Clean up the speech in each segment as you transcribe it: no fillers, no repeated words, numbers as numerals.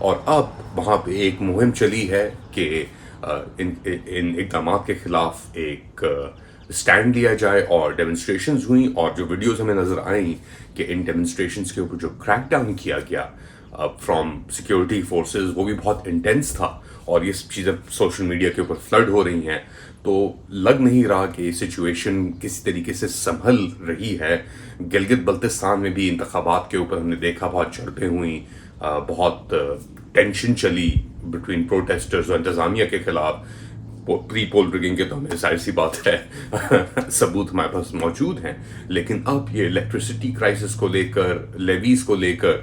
اور اب وہاں پہ ایک مہم چلی ہے کہ ان اقدامات کے خلاف ایک اسٹینڈ لیا جائے، اور ڈیمونسٹریشنز ہوئیں، اور جو ویڈیوز ہمیں نظر آئیں کہ ان ڈیمونسٹریشنز کے اوپر جو کریک ڈاؤن کیا گیا فرام سیکیورٹی فورسز، وہ بھی بہت انٹینس تھا، اور یہ سب چیزیں سوشل میڈیا کے اوپر فلڈ ہو رہی ہیں، تو لگ نہیں رہا کہ یہ سچویشن کسی طریقے سے سنبھل رہی ہے۔ گلگت بلتستان میں بھی انتخابات کے اوپر ہم نے دیکھا بہت جھڑپیں ہوئیں، بہت ٹینشن چلی بٹوین پروٹیسٹرز اور انتظامیہ کے خلاف۔ پری پول ریگنگ کے تو ہمیں ظاہر سی بات ہے ثبوت ہمارے پاس موجود ہیں، لیکن اب یہ الیکٹریسٹی کرائسس کو لے کر، لیویز کو لے کر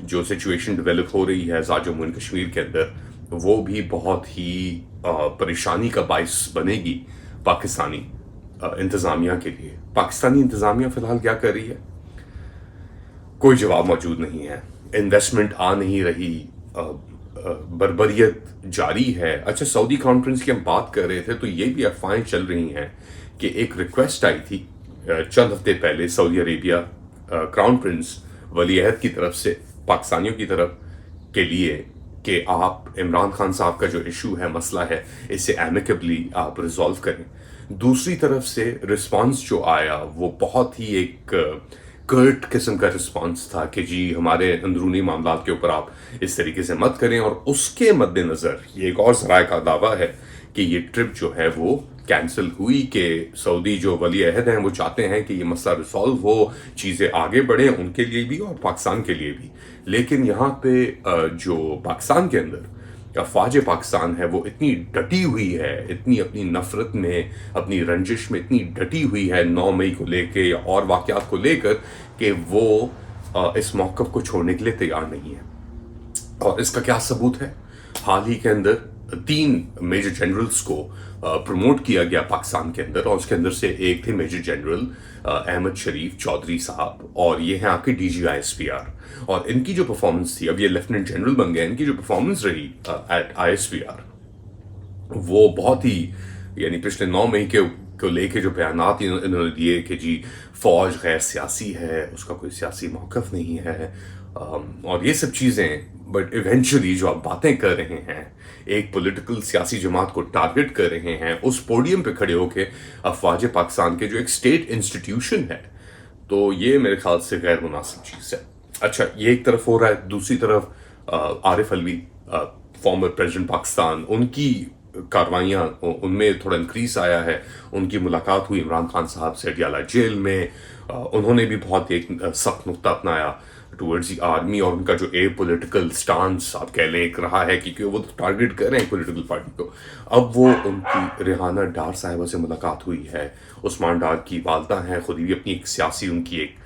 جو سچویشن ڈیولپ ہو رہی ہے جموں اینڈ کشمیر کے اندر، وہ بھی بہت ہی پریشانی کا باعث بنے گی پاکستانی انتظامیہ کے لیے۔ پاکستانی انتظامیہ فی الحال کیا کر رہی ہے؟ کوئی جواب موجود نہیں ہے، انویسٹمنٹ آ نہیں رہی، بربریت جاری ہے۔ اچھا، سعودی کانفرنس کی ہم بات کر رہے تھے تو یہ بھی افواہیں چل رہی ہیں کہ ایک ریکویسٹ آئی تھی چند ہفتے پہلے سعودی عربیہ کراؤن پرنس ولی عہد کی طرف سے پاکستانیوں کی طرف کے لیے کہ آپ عمران خان صاحب کا جو ایشو ہے، مسئلہ ہے، اسے ایمیکبلی آپ ریزالو کریں۔ دوسری طرف سے رسپانس جو آیا وہ بہت ہی ایک کرٹ قسم کا رسپانس تھا کہ جی ہمارے اندرونی معاملات کے اوپر آپ اس طریقے سے مت کریں، اور اس کے مد نظر یہ ایک اور ذرائع کا دعویٰ ہے کہ یہ ٹرپ جو ہے وہ کینسل ہوئی، کہ سعودی جو ولی عہد ہیں وہ چاہتے ہیں کہ یہ مسئلہ ریسالو ہو، چیزیں آگے بڑھیں ان کے لیے بھی اور پاکستان کے لیے بھی۔ لیکن یہاں پہ جو پاکستان کے اندر افواج پاکستان ہے وہ اتنی ڈٹی ہوئی ہے، اتنی اپنی نفرت میں، اپنی رنجش میں اتنی ڈٹی ہوئی ہے 9 مئی کو لے کے یا اور واقعات کو لے کر، کہ وہ اس موقف کو چھوڑنے کے لیے تیار نہیں ہے۔ اور اس کا کیا ثبوت ہے؟ حال ہی کے اندر 3 میجر جنرلز کو پروموٹ کیا گیا پاکستان کے اندر، اور اس کے اندر سے ایک تھے میجر جنرل احمد شریف چودھری صاحب، اور یہ ہیں آپ کے D G I S P R, اور ان کی جو پرفارمنس تھی، اب یہ لیفٹیننٹ جنرل بن گئے، ان کی جو پرفارمنس رہی at I S P R, وہ بہت ہی، یعنی پچھلے 9 مئی کو لے کے جو بیانات انہوں نے دیے کہ جی فوج غیر سیاسی ہے، اس کا کوئی سیاسی موقف نہیں ہے، اور یہ سب چیزیں، بٹ ایونچولی جو آپ باتیں کر رہے ہیں، ایک پولیٹیکل سیاسی جماعت کو ٹارگٹ کر رہے ہیں اس پوڈیم پہ کھڑے ہو کے افواج پاکستان کے جو ایک اسٹیٹ انسٹیٹیوشن ہے، تو یہ میرے خیال سے غیر مناسب چیز ہے۔ اچھا، یہ ایک طرف ہو رہا ہے، دوسری طرف عارف علوی فارمر پریزیڈنٹ پاکستان، ان کی کاروائیاں، ان میں تھوڑا انکریز آیا ہے، ان کی ملاقات ہوئی عمران خان صاحب سے اڈیالہ جیل میں، انہوں نے بھی بہت ایک سخت نقطہ اپنایا ٹورڈز دی آرمی، اور ان کا جو اے پولیٹیکل سٹانس آپ کہہ لیں ایک رہا ہے، کیونکہ وہ ٹارگٹ کر رہے ہیں پولیٹیکل پارٹی کو۔ اب وہ ان کی ریحانہ ڈار صاحبہ سے ملاقات ہوئی ہے، عثمان ڈار کی والدہ ہیں، خود بھی اپنی ایک سیاسی ان کی ایک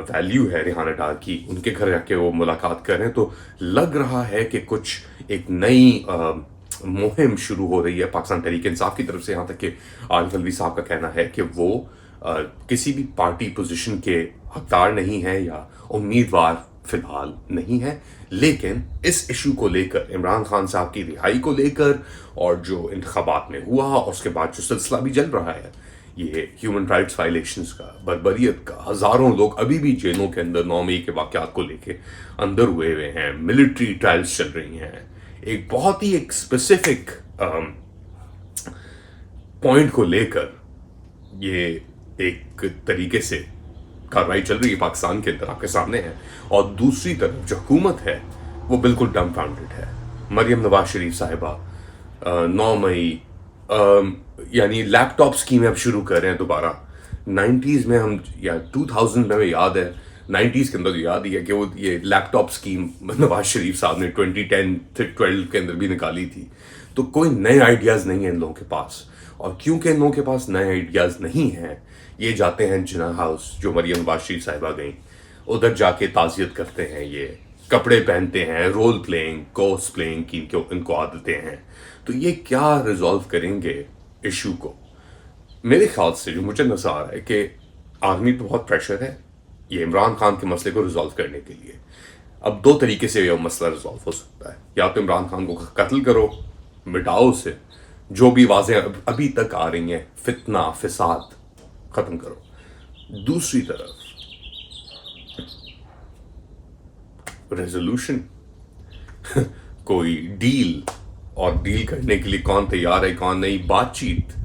ویلیو ہے ریحانہ ڈار کی، ان کے گھر جا کے وہ ملاقات کر رہے ہیں، تو لگ رہا ہے کہ کچھ ایک نئی مہم شروع ہو رہی ہے پاکستان تحریک انصاف کی طرف سے، یہاں تک کہ عارف علوی صاحب کا کہنا ہے کہ وہ کسی بھی پارٹی پوزیشن کے حقدار نہیں ہے یا امیدوار فی الحال نہیں ہے، لیکن اس ایشو کو لے کر، عمران خان صاحب کی رہائی کو لے کر، اور جو انتخابات میں ہوا اور اس کے بعد جو سلسلہ بھی چل رہا ہے، یہ ہیومن رائٹس وائلیشنز کا، بربریت کا، ہزاروں لوگ ابھی بھی جیلوں کے اندر 9 مئی کے واقعات کو لے کے اندر ہوئے ہیں، ملٹری ٹرائلز چل رہی ہیں، ایک بہت ہی ایک اسپیسیفک پوائنٹ کو لے کر یہ ایک طریقے سے کارروائی چل رہی ہے پاکستان کے اندر، آپ کے سامنے ہے، اور دوسری طرف جو حکومت ہے وہ بالکل ڈم فاؤنڈڈ ہے۔ مریم نواز شریف صاحبہ 9 مئی، یعنی لیپ ٹاپ اسکیم اب شروع کر رہے ہیں دوبارہ۔ 90s میں ہم، یا 2000 میں ہمیں یاد ہے، 90s کے اندر یاد ہی ہے کہ وہ یہ لیپ ٹاپ اسکیم نواز شریف صاحب نے 2010-12 کے اندر بھی نکالی تھی۔ تو کوئی نئے آئیڈیاز نہیں ہیں ان لوگوں کے پاس، اور کیونکہ ان لوگوں کے پاس نئے آئیڈیاز نہیں ہیں، یہ جاتے ہیں جناح ہاؤس، جو مریم نواز شریف صاحبہ گئیں، ادھر جا کے تعزیت کرتے ہیں، یہ کپڑے پہنتے ہیں، رول پلینگ، گوسٹ پلینگ کی ان کو عادتیں ہیں۔ تو یہ کیا ریزالو کریں گے ایشو کو؟ میرے خیال سے جو مجھے نظر آ رہا ہے کہ آرمی پہ بہت پریشر ہے یہ عمران خان کے مسئلے کو ریزالو کرنے کے لیے۔ اب 2 طریقے سے یہ مسئلہ ریزالو ہو سکتا ہے، یا تو عمران خان کو قتل کرو، مٹاؤ اسے، جو بھی واضح ابھی تک آ رہی ہیں فتنہ فساد ختم کرو، دوسری طرف ریزولوشن کوئی ڈیل، اور ڈیل کرنے کے لیے کون تیار ہے کون نہیں، بات چیت،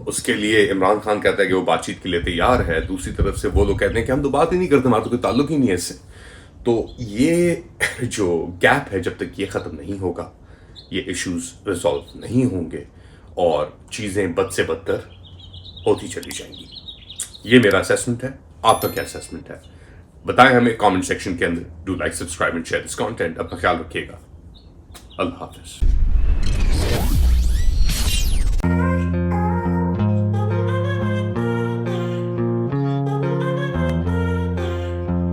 اس کے لیے عمران خان کہتا ہے کہ وہ بات چیت کے لیے تیار ہے، دوسری طرف سے وہ لوگ کہتے ہیں کہ ہم تو بات ہی نہیں کرتے، ہمارا تو کوئی تعلق ہی نہیں ہے اس سے. تو یہ جو گیپ ہے جب تک یہ ختم نہیں ہوگا، یہ ایشوز ریزالو نہیں ہوں گے اور چیزیں بد سے بدتر ہوتی چلی جائیں گی. یہ میرا اسیسمنٹ ہے. آپ کا کیا اسیسمنٹ ہے بتائیں ہمیں کامنٹ سیکشن کے اندر. Do like, subscribe and share this content. اپنا خیال رکھیے گا. اللہ حافظ.